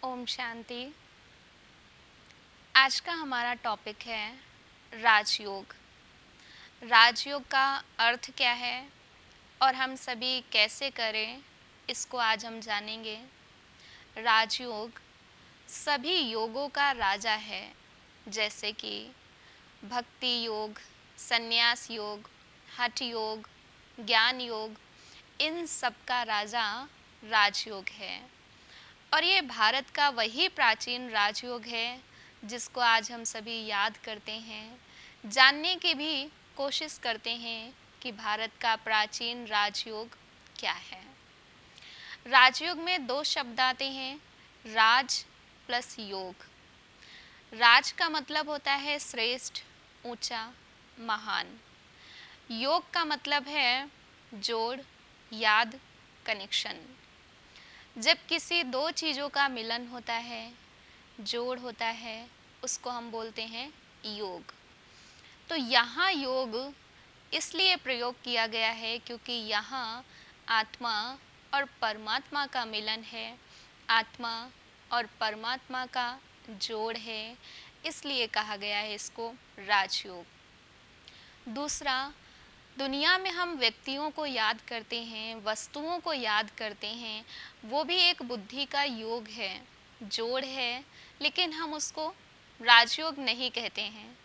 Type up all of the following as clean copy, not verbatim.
ओम शांति। आज का हमारा टॉपिक है राजयोग। राजयोग का अर्थ क्या है और हम सभी कैसे करें, इसको आज हम जानेंगे। राजयोग सभी योगों का राजा है, जैसे कि भक्ति योग, संन्यास योग, हठ योग, ज्ञान योग, इन सब का राजा राजयोग है। और ये भारत का वही प्राचीन राजयोग है जिसको आज हम सभी याद करते हैं, जानने की भी कोशिश करते हैं कि भारत का प्राचीन राजयोग क्या है। राजयोग में दो शब्द आते हैं, राज प्लस योग। राज का मतलब होता है श्रेष्ठ, ऊंचा, महान। योग का मतलब है जोड़, याद, कनेक्शन। जब किसी दो चीज़ों का मिलन होता है, जोड़ होता है, उसको हम बोलते हैं योग। तो यहाँ योग इसलिए प्रयोग किया गया है क्योंकि यहाँ आत्मा और परमात्मा का मिलन है, आत्मा और परमात्मा का जोड़ है, इसलिए कहा गया है इसको राजयोग। दूसरा, दुनिया में हम व्यक्तियों को याद करते हैं, वस्तुओं को याद करते हैं, वो भी एक बुद्धि का योग है, जोड़ है, लेकिन हम उसको राजयोग नहीं कहते हैं।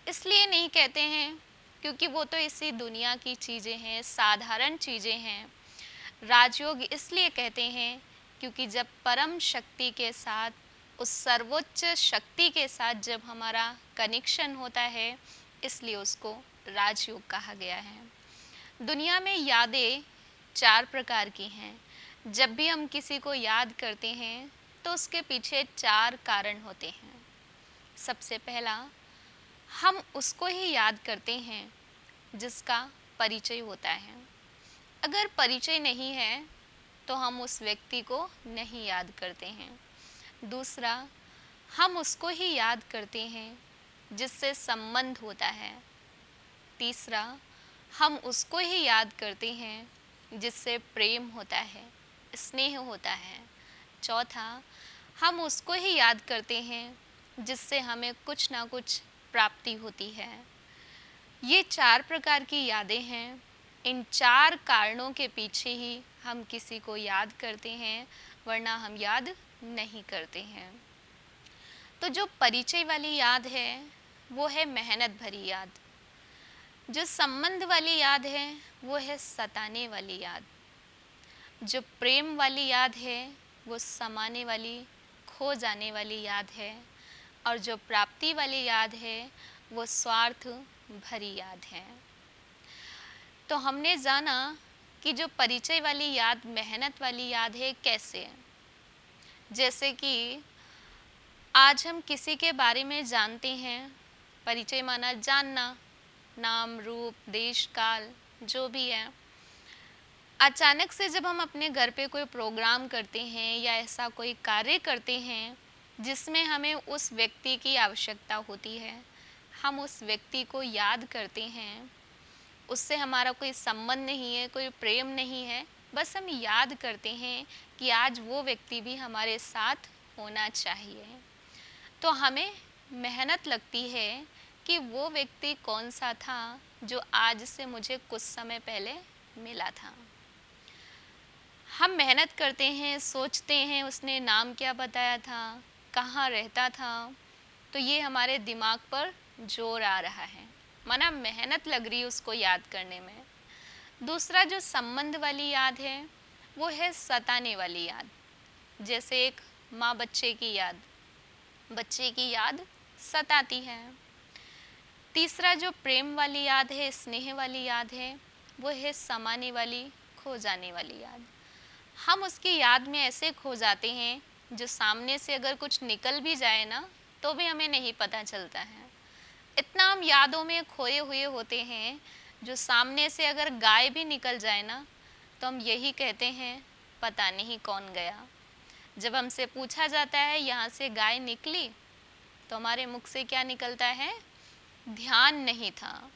इसलिए नहीं कहते हैं क्योंकि वो तो इसी दुनिया की चीज़ें हैं, साधारण चीज़ें हैं। राजयोग इसलिए कहते हैं क्योंकि जब परम शक्ति के साथ, उस सर्वोच्च शक्ति के साथ जब हमारा कनेक्शन होता है, इसलिए उसको राजयोग कहा गया है। दुनिया में यादें चार प्रकार की हैं। जब भी हम किसी को याद करते हैं तो उसके पीछे चार कारण होते हैं। सबसे पहला, हम उसको ही याद करते हैं जिसका परिचय होता है। अगर परिचय नहीं है तो हम उस व्यक्ति को नहीं याद करते हैं। दूसरा, हम उसको ही याद करते हैं जिससे संबंध होता है। तीसरा, हम उसको ही याद करते हैं जिससे प्रेम होता है, स्नेह होता है। चौथा, हम उसको ही याद करते हैं जिससे हमें कुछ ना कुछ प्राप्ति होती है। ये चार प्रकार की यादें हैं। इन चार कारणों के पीछे ही हम किसी को याद करते हैं, वरना हम याद नहीं करते हैं। तो जो परिचय वाली याद है वो है मेहनत भरी याद। जो संबंध वाली याद है वो है सताने वाली याद। जो प्रेम वाली याद है वो समाने वाली, खो जाने वाली याद है। और जो प्राप्ति वाली याद है वो स्वार्थ भरी याद है। तो हमने जाना कि जो परिचय वाली याद, मेहनत वाली याद है, कैसे। जैसे कि आज हम किसी के बारे में जानते हैं, परिचय माना जानना, नाम, रूप, देश, काल, जो भी है। अचानक से जब हम अपने घर पे कोई प्रोग्राम करते हैं या ऐसा कोई कार्य करते हैं जिसमें हमें उस व्यक्ति की आवश्यकता होती है, हम उस व्यक्ति को याद करते हैं। उससे हमारा कोई संबंध नहीं है, कोई प्रेम नहीं है, बस हम याद करते हैं कि आज वो व्यक्ति भी हमारे साथ होना चाहिए। तो हमें मेहनत लगती है कि वो व्यक्ति कौन सा था जो आज से मुझे कुछ समय पहले मिला था। हम मेहनत करते हैं, सोचते हैं उसने नाम क्या बताया था, कहाँ रहता था, तो ये हमारे दिमाग पर जोर आ रहा है, माना मेहनत लग रही है उसको याद करने में। दूसरा, जो संबंध वाली याद है वो है सताने वाली याद। जैसे एक माँ बच्चे की याद, बच्चे की याद सताती है। तीसरा, जो प्रेम वाली याद है, स्नेह वाली याद है, वो है समाने वाली, खो जाने वाली याद। हम उसकी याद में ऐसे खो जाते हैं जो सामने से अगर कुछ निकल भी जाए ना तो भी हमें नहीं पता चलता है। इतना हम यादों में खोए हुए होते हैं, जो सामने से अगर गाय भी निकल जाए ना तो हम यही कहते हैं, पता नहीं कौन गया। जब हमसे पूछा जाता है यहाँ से गाय निकली, तो हमारे मुख से क्या निकलता है, ध्यान नहीं था।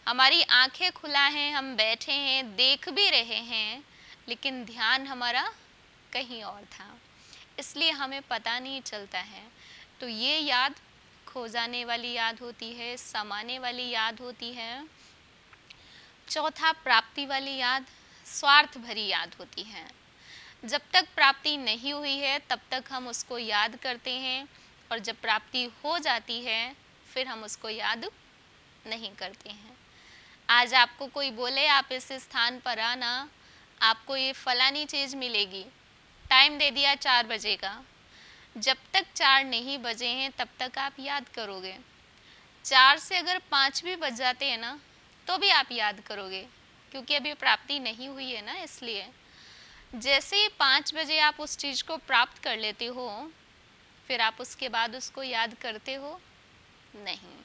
हमारी आंखें खुला है, हम बैठे हैं, देख भी रहे हैं, लेकिन ध्यान हमारा कहीं और था। इसलिए हमें पता नहीं चलता है। तो ये याद खो जाने वाली याद होती है, समाने वाली याद होती है। चौथा, प्राप्ति वाली याद स्वार्थ भरी याद होती है। जब तक प्राप्ति नहीं हुई है तब तक हम उसको याद करते हैं, और जब प्राप्ति हो जाती है फिर हम उसको याद नहीं करते हैं। आज आपको कोई बोले आप इस स्थान पर आना, आपको ये फलानी चीज़ मिलेगी, टाइम दे दिया 4 बजे का, जब तक 4 नहीं बजे हैं तब तक आप याद करोगे। 4 से अगर 5 भी बज जाते हैं ना तो भी आप याद करोगे, क्योंकि अभी प्राप्ति नहीं हुई है ना। इसलिए जैसे ही 5 बजे आप उस चीज़ को प्राप्त कर लेते हो, फिर आप उसके बाद उसको याद करते हो नहीं।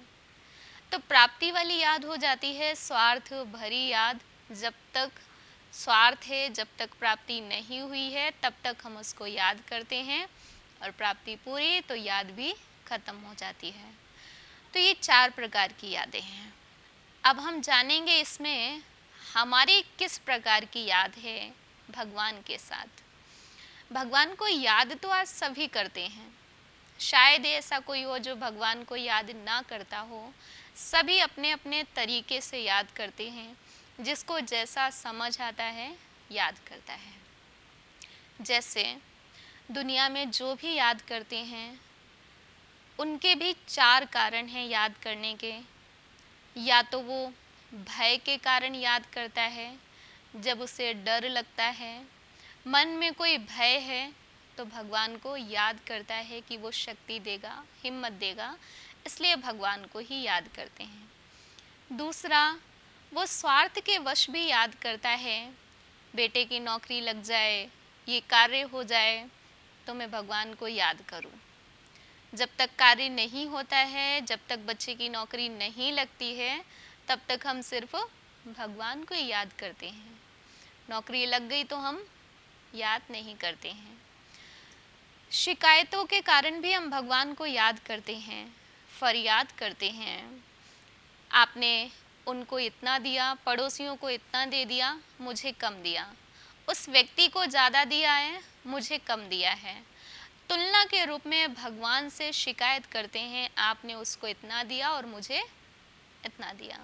तो प्राप्ति वाली याद हो जाती है स्वार्थ भरी याद। जब तक स्वार्थ है, जब तक प्राप्ति नहीं हुई है, तब तक हम उसको याद करते हैं, और प्राप्ति पूरी तो याद भी खत्म हो जाती है। तो ये 4 प्रकार की यादें हैं। अब हम जानेंगे इसमें हमारी किस प्रकार की याद है भगवान के साथ। भगवान को याद तो आज सभी करते हैं, शायद ऐसा कोई हो जो भगवान को याद ना करता हो। सभी अपने अपने तरीके से याद करते हैं, जिसको जैसा समझ आता है याद करता है। जैसे दुनिया में जो भी याद करते हैं उनके भी 4 कारण हैं याद करने के। या तो वो भय के कारण याद करता है, जब उसे डर लगता है, मन में कोई भय है तो भगवान को याद करता है कि वो शक्ति देगा, हिम्मत देगा, इसलिए भगवान को ही याद करते हैं। दूसरा, वो स्वार्थ के वश भी याद करता है, बेटे की नौकरी लग जाए, ये कार्य हो जाए तो मैं भगवान को याद करूं। जब तक कार्य नहीं होता है, जब तक बच्चे की नौकरी नहीं लगती है, तब तक हम सिर्फ भगवान को ही याद करते हैं। नौकरी लग गई तो हम याद नहीं करते हैं। शिकायतों के कारण भी हम भगवान को याद करते हैं, फरियाद करते हैं। आपने उनको इतना दिया, पड़ोसियों को इतना दे दिया, मुझे कम दिया, उस व्यक्ति को ज़्यादा दिया है, मुझे कम दिया है। तुलना के रूप में भगवान से शिकायत करते हैं, आपने उसको इतना दिया और मुझे इतना दिया।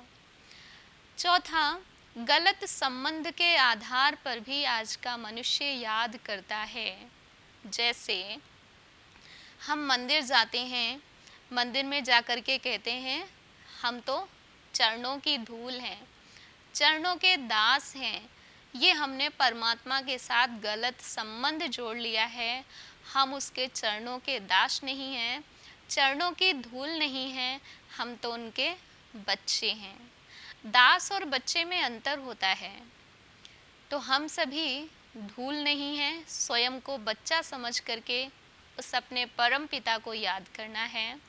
चौथा, गलत संबंध के आधार पर भी आज का मनुष्य याद करता है। जैसे हम मंदिर जाते हैं, मंदिर में जाकर के कहते हैं हम तो चरणों की धूल हैं, चरणों के दास हैं। ये हमने परमात्मा के साथ गलत संबंध जोड़ लिया है। हम उसके चरणों के दास नहीं हैं, चरणों की धूल नहीं हैं, हम तो उनके बच्चे हैं। दास और बच्चे में अंतर होता है। तो हम सभी धूल नहीं हैं, स्वयं को बच्चा समझ करके उस अपने परम पिता को याद करना है।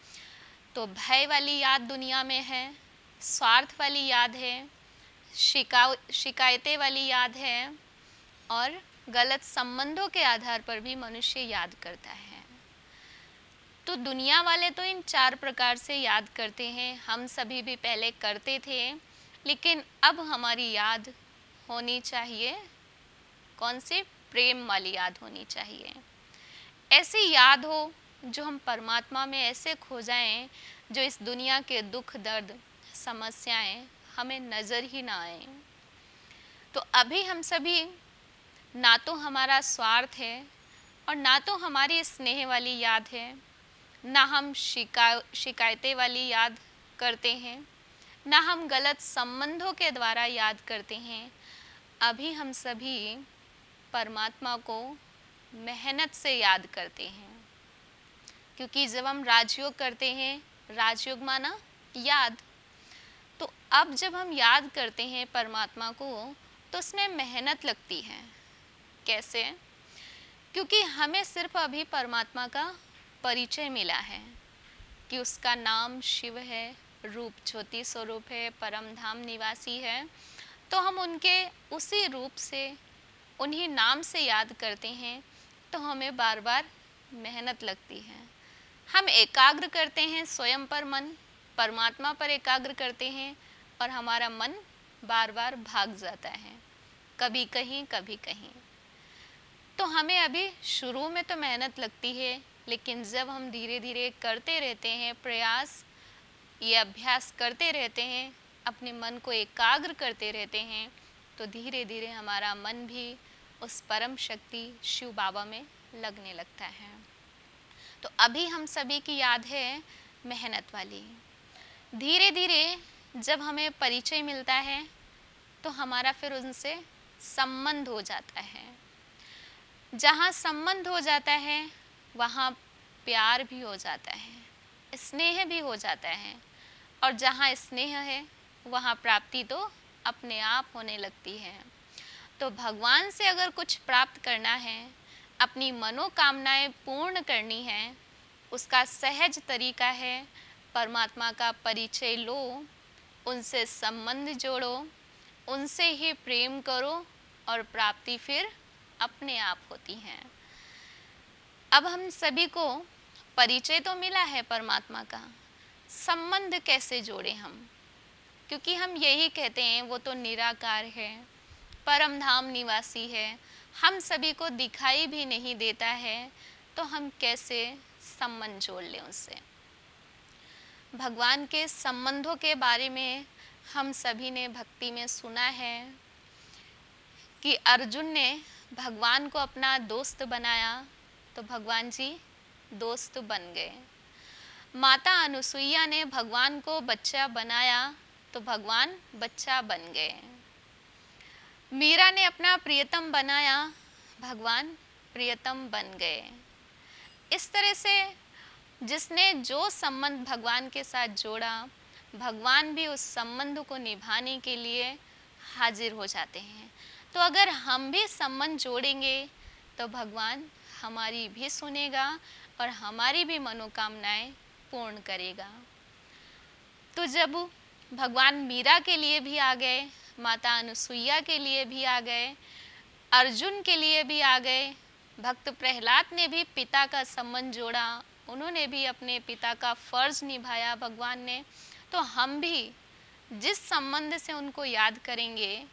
तो भय वाली याद दुनिया में है, स्वार्थ वाली याद है, शिकायतें वाली याद है, और गलत संबंधों के आधार पर भी मनुष्य याद करता है। तो दुनिया वाले तो इन 4 प्रकार से याद करते हैं, हम सभी भी पहले करते थे, लेकिन अब हमारी याद होनी चाहिए कौन सी? प्रेम वाली याद होनी चाहिए। ऐसी याद हो जो हम परमात्मा में ऐसे खो जाएं, जो इस दुनिया के दुख दर्द समस्याएं हमें नज़र ही ना आए। तो अभी हम सभी ना तो हमारा स्वार्थ है और ना तो हमारी स्नेह वाली याद है, ना हम शिकायतें वाली याद करते हैं, ना हम गलत संबंधों के द्वारा याद करते हैं। अभी हम सभी परमात्मा को मेहनत से याद करते हैं, क्योंकि जब हम राजयोग करते हैं, राजयोग माना याद, तो अब जब हम याद करते हैं परमात्मा को तो उसमें मेहनत लगती है। कैसे? क्योंकि हमें सिर्फ अभी परमात्मा का परिचय मिला है कि उसका नाम शिव है, रूप ज्योति स्वरूप है, परम धाम निवासी है। तो हम उनके उसी रूप से, उन्हीं नाम से याद करते हैं, तो हमें बार बार मेहनत लगती है। हम एकाग्र करते हैं स्वयं पर मन, परमात्मा पर एकाग्र करते हैं, और हमारा मन बार बार भाग जाता है, कभी कहीं कभी कहीं। तो हमें अभी शुरू में तो मेहनत लगती है, लेकिन जब हम धीरे धीरे करते रहते हैं प्रयास, ये अभ्यास करते रहते हैं, अपने मन को एकाग्र करते रहते हैं, तो धीरे धीरे हमारा मन भी उस परम शक्ति शिव बाबा में लगने लगता है। तो अभी हम सभी की याद है मेहनत वाली। धीरे धीरे जब हमें परिचय मिलता है तो हमारा फिर उनसे संबंध हो जाता है। जहाँ संबंध हो जाता है वहाँ प्यार भी हो जाता है, स्नेह भी हो जाता है, और जहाँ स्नेह है वहाँ प्राप्ति तो अपने आप होने लगती है। तो भगवान से अगर कुछ प्राप्त करना है, अपनी मनोकामनाएं पूर्ण करनी है, उसका सहज तरीका है परमात्मा का परिचय लो, उनसे संबंध जोड़ो, उनसे ही प्रेम करो, और प्राप्ति फिर अपने आप होती है। अब हम सभी को परिचय तो मिला है परमात्मा का, संबंध कैसे जोड़ें हम? क्योंकि हम यही कहते हैं वो तो निराकार है, परम धाम निवासी है, हम सभी को दिखाई भी नहीं देता है, तो हम कैसे संबंध जोड़ लें उससे? भगवान के संबंधों के बारे में हम सभी ने भक्ति में सुना है कि अर्जुन ने भगवान को अपना दोस्त बनाया तो भगवान जी दोस्त बन गए। माता अनुसुईया ने भगवान को बच्चा बनाया तो भगवान बच्चा बन गए। मीरा ने अपना प्रियतम बनाया, भगवान प्रियतम बन गए। इस तरह से जिसने जो संबंध भगवान के साथ जोड़ा, भगवान भी उस संबंध को निभाने के लिए हाजिर हो जाते हैं। तो अगर हम भी संबंध जोड़ेंगे तो भगवान हमारी भी सुनेगा और हमारी भी मनोकामनाएं पूर्ण करेगा। तो जब भगवान मीरा के लिए भी आ गए, माता अनुसुईया के लिए भी आ गए, अर्जुन के लिए भी आ गए, भक्त प्रहलाद ने भी पिता का संबंध जोड़ा, उन्होंने भी अपने पिता का फर्ज निभाया भगवान ने, तो हम भी जिस संबंध से उनको याद करेंगे,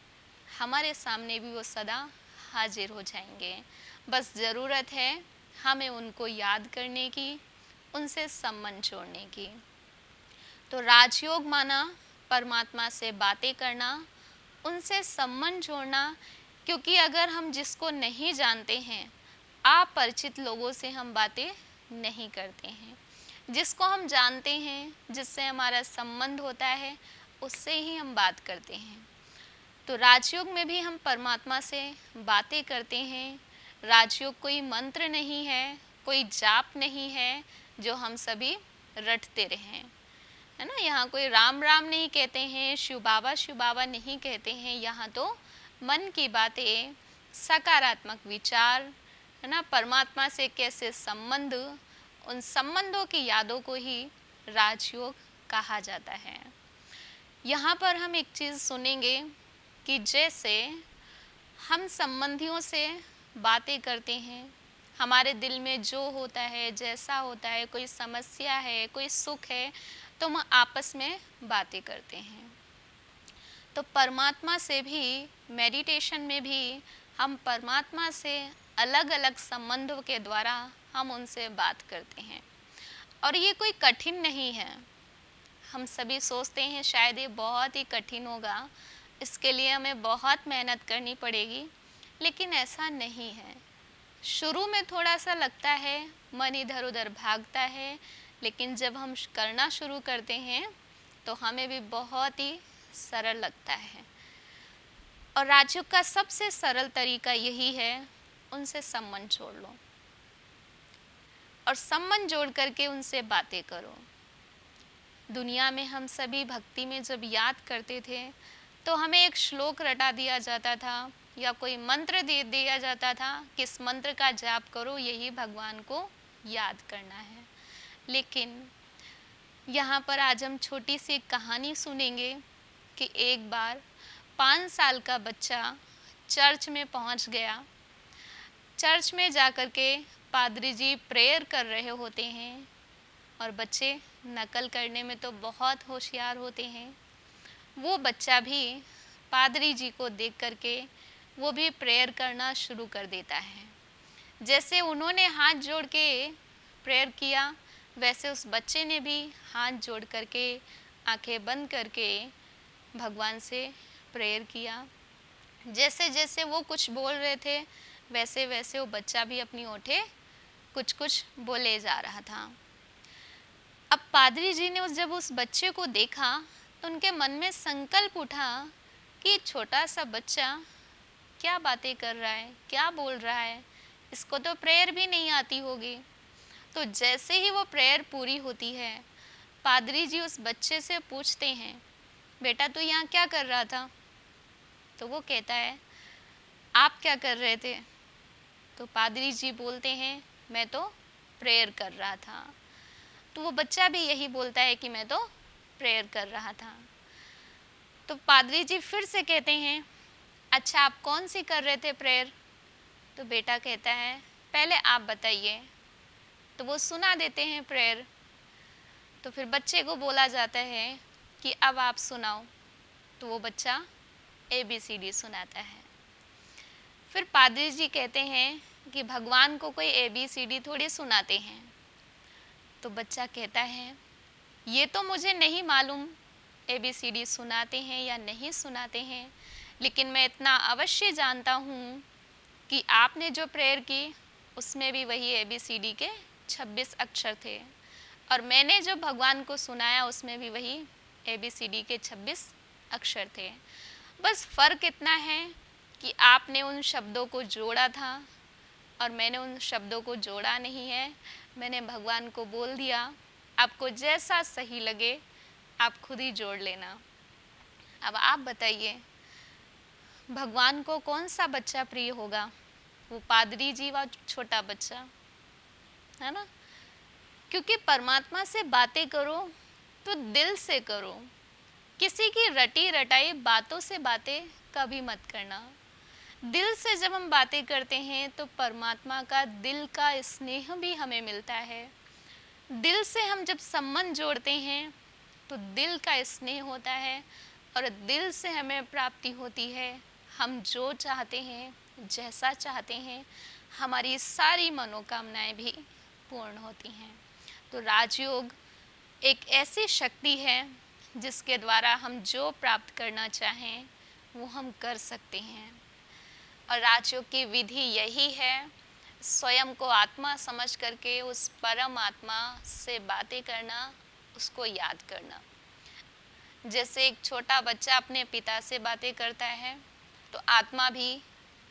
हमारे सामने भी वो सदा हाजिर हो जाएंगे। बस ज़रूरत है हमें उनको याद करने की, उनसे संबंध जोड़ने की। तो राजयोग माना परमात्मा से बातें करना, उनसे संबंध जोड़ना, क्योंकि अगर हम जिसको नहीं जानते हैं, अपरिचित लोगों से हम बातें नहीं करते हैं। जिसको हम जानते हैं, जिससे हमारा संबंध होता है, उससे ही हम बात करते हैं। तो राजयोग में भी हम परमात्मा से बातें करते हैं। राजयोग कोई मंत्र नहीं है, कोई जाप नहीं है जो हम सभी रटते रहें, है ना। यहाँ कोई राम राम नहीं कहते हैं, शिव बाबा नहीं कहते हैं। यहाँ तो मन की बातें, सकारात्मक विचार, है ना, परमात्मा से कैसे संबंध, उन संबंधों की यादों को ही राजयोग कहा जाता है। यहाँ पर हम एक चीज़ सुनेंगे कि जैसे हम संबंधियों से बातें करते हैं, हमारे दिल में जो होता है, जैसा होता है, कोई समस्या है, कोई सुख है, तो हम आपस में बातें करते हैं। तो परमात्मा से भी, मेडिटेशन में भी हम परमात्मा से अलग अलग संबंधों के द्वारा हम उनसे बात करते हैं। और ये कोई कठिन नहीं है। हम सभी सोचते हैं शायद ये बहुत ही कठिन होगा, इसके लिए हमें बहुत मेहनत करनी पड़ेगी, लेकिन ऐसा नहीं है। शुरू में थोड़ा सा लगता है, मन इधर उधर भागता है, लेकिन जब हम करना शुरू करते हैं तो हमें भी बहुत ही सरल लगता है। और राजयोग का सबसे सरल तरीका यही है, उनसे संबंध जोड़ लो और संबंध जोड़ करके उनसे बातें करो। दुनिया में हम सभी भक्ति में जब याद करते थे तो हमें एक श्लोक रटा दिया जाता था या कोई मंत्र दे दिया जाता था, किस मंत्र का जाप करो, यही भगवान को याद करना है। लेकिन यहाँ पर आज हम छोटी सी एक कहानी सुनेंगे कि एक बार 5 साल का बच्चा चर्च में पहुँच गया। चर्च में जाकर के पादरी जी प्रेयर कर रहे होते हैं और बच्चे नकल करने में तो बहुत होशियार होते हैं। वो बच्चा भी पादरी जी को देख करके वो भी प्रेयर करना शुरू कर देता है। जैसे उन्होंने हाथ जोड़ के प्रेयर किया, वैसे उस बच्चे ने भी हाथ जोड़ करके आंखें बंद करके भगवान से प्रेयर किया। जैसे जैसे वो कुछ बोल रहे थे, वैसे वैसे वो बच्चा भी अपनी ओठे कुछ कुछ बोले जा रहा था। अब पादरी जी ने जब उस बच्चे को देखा तो उनके मन में संकल्प उठा कि छोटा सा बच्चा क्या बातें कर रहा है, क्या बोल रहा है, इसको तो प्रेयर भी नहीं आती होगी। तो जैसे ही वो प्रेयर पूरी होती है, पादरी जी उस बच्चे से पूछते हैं, बेटा तू यहाँ क्या कर रहा था? तो वो कहता है, आप क्या कर रहे थे? तो पादरी जी बोलते हैं, मैं तो प्रेयर कर रहा था। तो वो बच्चा भी यही बोलता है कि मैं तो प्रेयर कर रहा था। तो पादरी जी फिर से कहते हैं, अच्छा आप कौन सी कर रहे थे प्रेयर? तो बेटा कहता है, पहले आप बताइए। तो वो सुना देते हैं प्रेयर। तो फिर बच्चे को बोला जाता है कि अब आप सुनाओ। तो वो बच्चा ABCD सुनाता है। फिर पादरी जी कहते हैं कि भगवान को कोई ABCD थोड़ी सुनाते हैं। तो बच्चा कहता है, ये तो मुझे नहीं मालूम ABCD सुनाते हैं या नहीं सुनाते हैं, लेकिन मैं इतना अवश्य जानता हूँ कि आपने जो प्रेयर की उसमें भी वही ABCD के 26 अक्षर थे, और मैंने जो भगवान को सुनाया उसमें भी वही ABCD के 26 अक्षर थे। बस फ़र्क इतना है कि आपने उन शब्दों को जोड़ा था और मैंने उन शब्दों को जोड़ा नहीं है। मैंने भगवान को बोल दिया, आपको जैसा सही लगे आप खुद ही जोड़ लेना। अब आप बताइए, भगवान को कौन सा बच्चा प्रिय होगा? वो पादरी जी व छोटा बच्चा, है ना? क्योंकि परमात्मा से बातें करो तो दिल से करो, किसी की रटी रटाई बातों से बातें कभी मत करना। दिल से जब हम बातें करते हैं तो परमात्मा का दिल का स्नेह भी हमें मिलता है। दिल से हम जब संबंध जोड़ते हैं तो दिल का स्नेह होता है और दिल से हमें प्राप्ति होती है। हम जो चाहते हैं, जैसा चाहते हैं, हमारी सारी मनोकामनाएं भी पूर्ण होती हैं। तो राजयोग एक ऐसी शक्ति है जिसके द्वारा हम जो प्राप्त करना चाहें वो हम कर सकते हैं। और राजयोग की विधि यही है, स्वयं को आत्मा समझ करके उस परम आत्मा से बातें करना, उसको याद करना। जैसे एक छोटा बच्चा अपने पिता से बातें करता है, तो आत्मा भी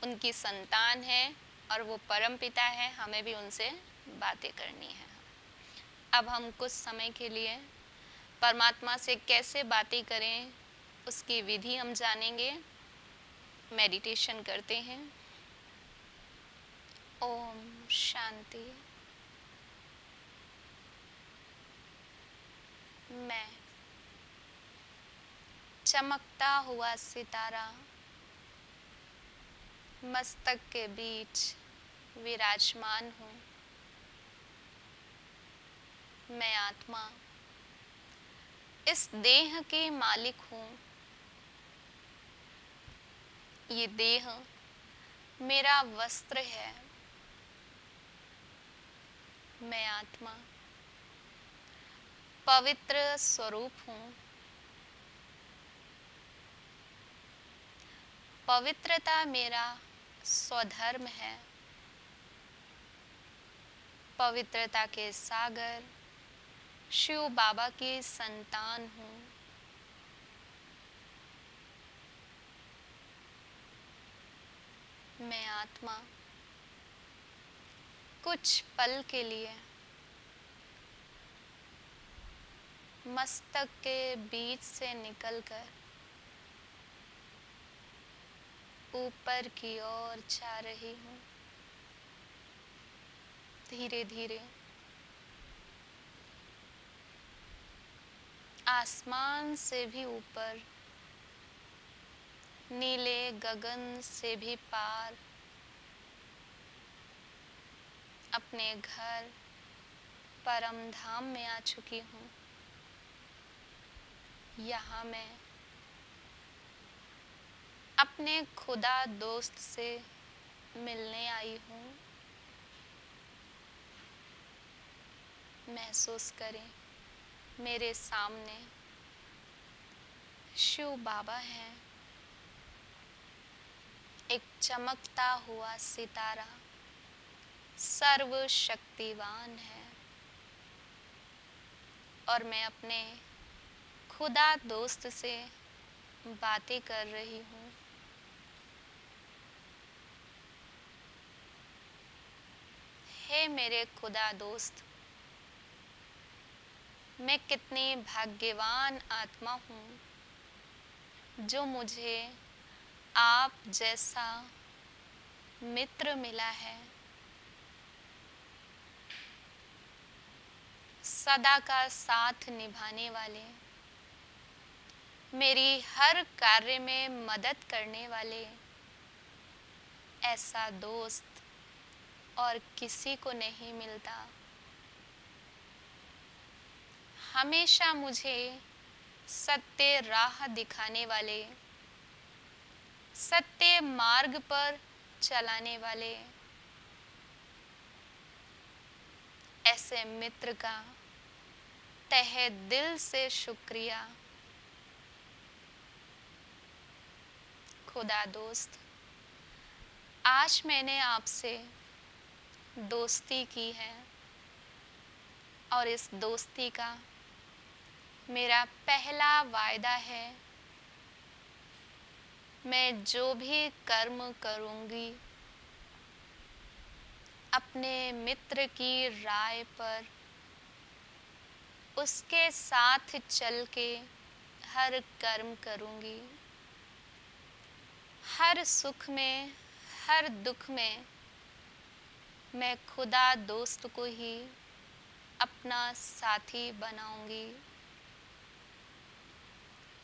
उनकी संतान है और वो परम पिता है, हमें भी उनसे बातें करनी है। अब हम कुछ समय के लिए परमात्मा से कैसे बातें करें उसकी विधि हम जानेंगे। मेडिटेशन करते हैं। ओम शांति। मैं चमकता हुआ सितारा मस्तक के बीच विराजमान हूँ। मैं आत्मा इस देह की मालिक हूँ। ये देह मेरा वस्त्र है। मैं आत्मा पवित्र स्वरूप हूँ। पवित्रता मेरा स्वधर्म है। पवित्रता के सागर शिव बाबा की संतान हूँ। मैं आत्मा कुछ पल के लिए मस्तक के बीच से निकलकर ऊपर की ओर जा रही हूँ। धीरे धीरे आसमान से भी ऊपर, नीले गगन से भी पार, अपने घर परम धाम में आ चुकी हूँ। यहाँ मैं अपने खुदा दोस्त से मिलने आई हूँ। महसूस करें मेरे सामने शिव बाबा हैं। एक चमकता हुआ सितारा सर्वशक्तिवान है और मैं अपने खुदा दोस्त से बातें कर रही हूँ। हे मेरे खुदा दोस्त, मैं कितनी भाग्यवान आत्मा हूँ जो मुझे आप जैसा मित्र मिला है। सदा का साथ निभाने वाले, मेरी हर कार्य में मदद करने वाले, ऐसा दोस्त और किसी को नहीं मिलता। हमेशा मुझे सत्य राह दिखाने वाले, सत्य मार्ग पर चलाने वाले, ऐसे मित्र का तहे दिल से शुक्रिया। खुदा दोस्त, आज मैंने आपसे दोस्ती की है और इस दोस्ती का मेरा पहला वायदा है, मैं जो भी कर्म करूँगी अपने मित्र की राय पर, उसके साथ चल के हर कर्म करूँगी। हर सुख में, हर दुख में मैं खुदा दोस्त को ही अपना साथी बनाऊंगी,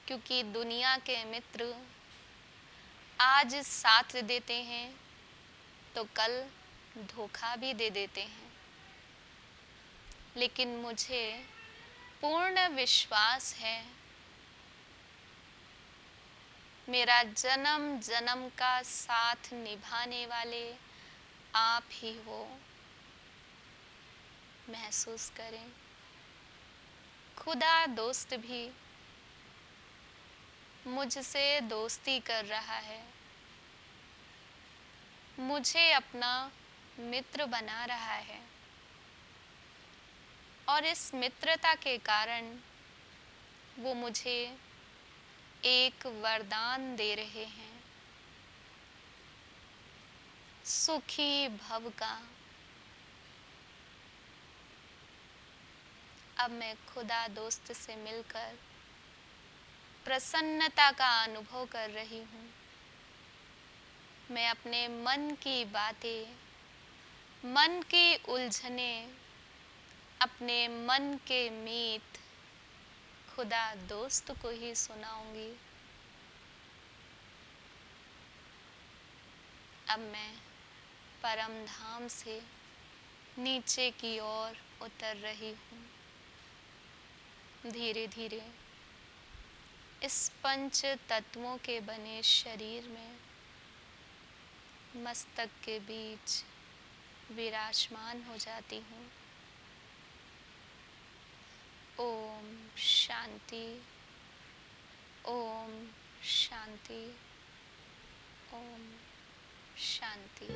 क्योंकि दुनिया के मित्र आज साथ देते हैं तो कल धोखा भी दे देते हैं, लेकिन मुझे पूर्ण विश्वास है मेरा जन्म जन्म का साथ निभाने वाले आप ही हो। महसूस करें खुदा दोस्त भी मुझसे दोस्ती कर रहा है, मुझे अपना मित्र बना रहा है और इस मित्रता के कारण वो मुझे एक वरदान दे रहे हैं, सुखी भव का। अब मैं खुदा दोस्त से मिलकर प्रसन्नता का अनुभव कर रही हूँ। मैं अपने मन की बातें, मन की उलझनें, अपने मन के मीत खुदा दोस्त को ही सुनाऊंगी। अब मैं परम धाम से नीचे की ओर उतर रही हूँ। धीरे धीरे इस पंच तत्वों के बने शरीर में मस्तक के बीच विराजमान हो जाती हूँ। ओम शांति, ओम शांति, ओम शांति।